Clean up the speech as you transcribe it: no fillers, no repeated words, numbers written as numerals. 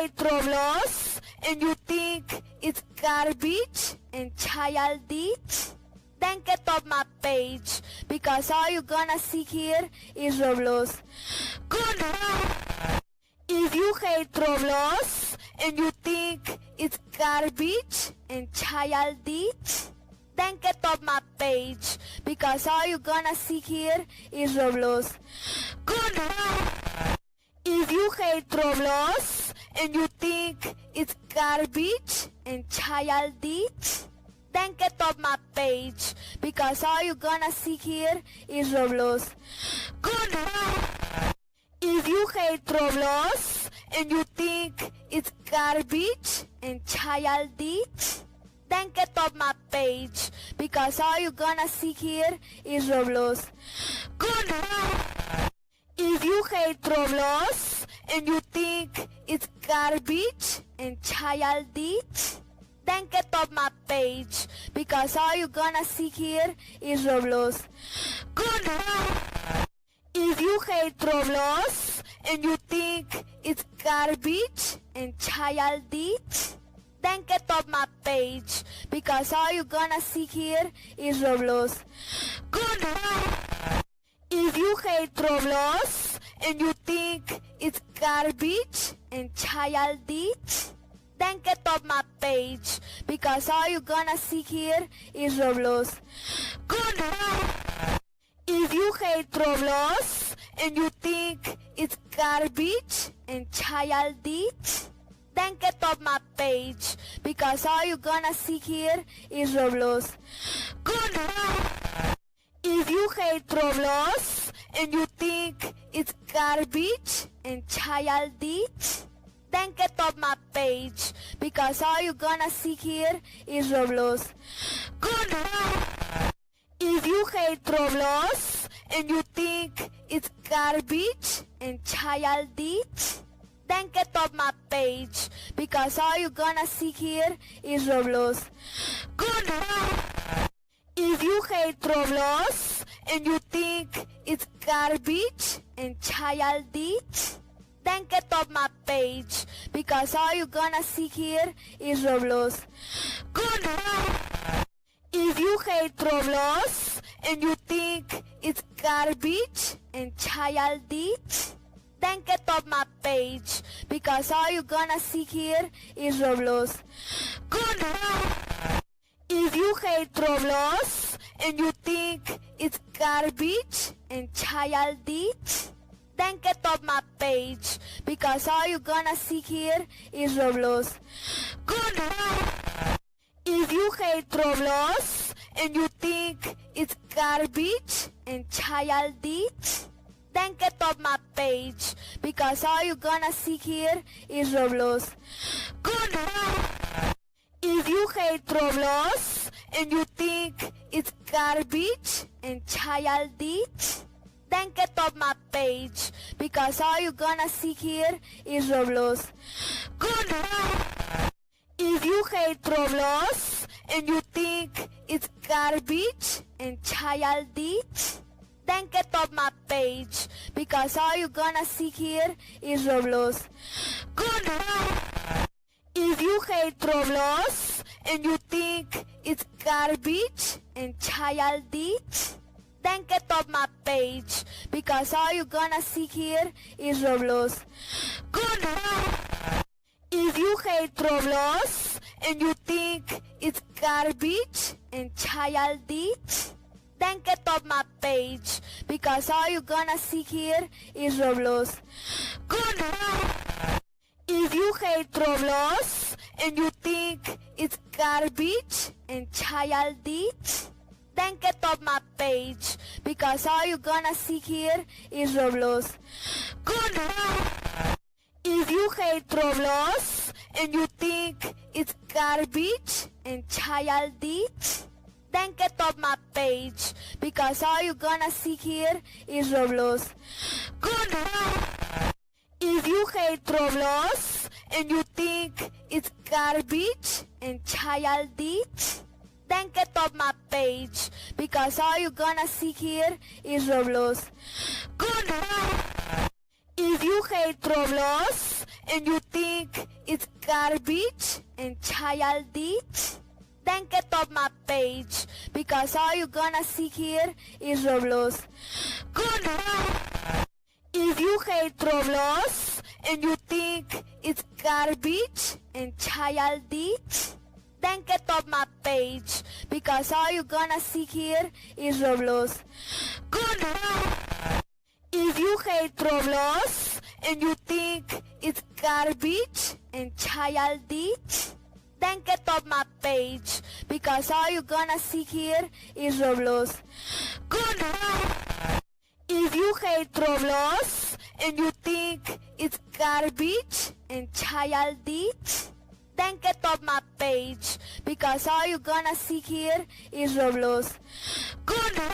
hate Roblox and you think it's garbage and childish, then get off my page because all you're gonna see here is Roblox. Good luck! If you hate Roblox and you think it's garbage and childish, then get off my page because all you're gonna see here is Roblox. Good luck! If you hate Roblox and you think it's garbage and childish, then get off my page because all you're gonna see here is Roblox. Good luck! If you hate Roblox and you think it's garbage and childish, then get off my page because all you're gonna see here is Roblox. Good luck! If you hate Roblox and you think it's garbage and childish, then get off my page because all you're gonna see here is Roblox. Good luck! If you hate Roblox and you think it's garbage and childish, then get off my page because all you're gonna see here is Roblox. Good luck! If you hate Roblox and you think it's garbage and childish, then get off my page because all you're gonna see here is Roblox. Good luck! If you hate Roblox and you think it's garbage and childish, then get off my page because all you're gonna see here is Roblox. Good luck! If you hate Roblox and you think it's garbage and childish, then get off my page because all you're gonna see here is Roblox. Good luck! If you hate Roblox and you think it's garbage and childish, then get off my page because all you're gonna see here is Roblox. Good luck! If you hate Roblox and you think it's garbage and childish, then get off my page because all you're gonna see here is Roblox. Good luck! If you hate Roblox and you think it's garbage and childish, then get off my page because all you're gonna see here is Roblox. Good luck! If you hate Roblox and you think it's garbage and childish, then get off my page because all you're gonna see here is Roblox. Good luck! If you hate Roblox and you think it's garbage and childish, then get off my page because all you're gonna see here is Roblox. Good luck! If you hate Roblox and you think it's garbage and childish, then get off my page because all you're gonna see here is Roblox. Good luck! If you hate Roblox and you think it's garbage and childish, then get off my page because all you're gonna see here is Roblox. Good luck! If you hate Roblox and you think it's garbage and childish, then get off my page because all you're gonna see here is Roblox. Good luck! If you hate Roblox and you think it's garbage and childish, then get off my page because all you're gonna see here is Roblox. Good luck! If you hate Roblox and you think it's garbage and childish, then get off my page because all you're gonna see here is Roblox. Good luck! If you hate Roblox and you think it's garbage and childish, then get off my page because all you're gonna see here is Roblox. Good luck! If you hate Roblox and you think it's garbage and childish, then get off my page because all you're gonna see here is Roblox. Good luck! If you hate Roblox and you think it's garbage and childish, then get off my page because all you're gonna see here is Roblox. Good night. If you hate Roblox and you think it's garbage and childish, then get off my page because all you're gonna see here is Roblox. Good night. If you hate Roblox and you think it's garbage and childish, then get off my page because all you're gonna see here is Roblox. Good night. If you hate Roblox and you think it's garbage and childish, then get off my page because all you're gonna see here is Roblox. Good night.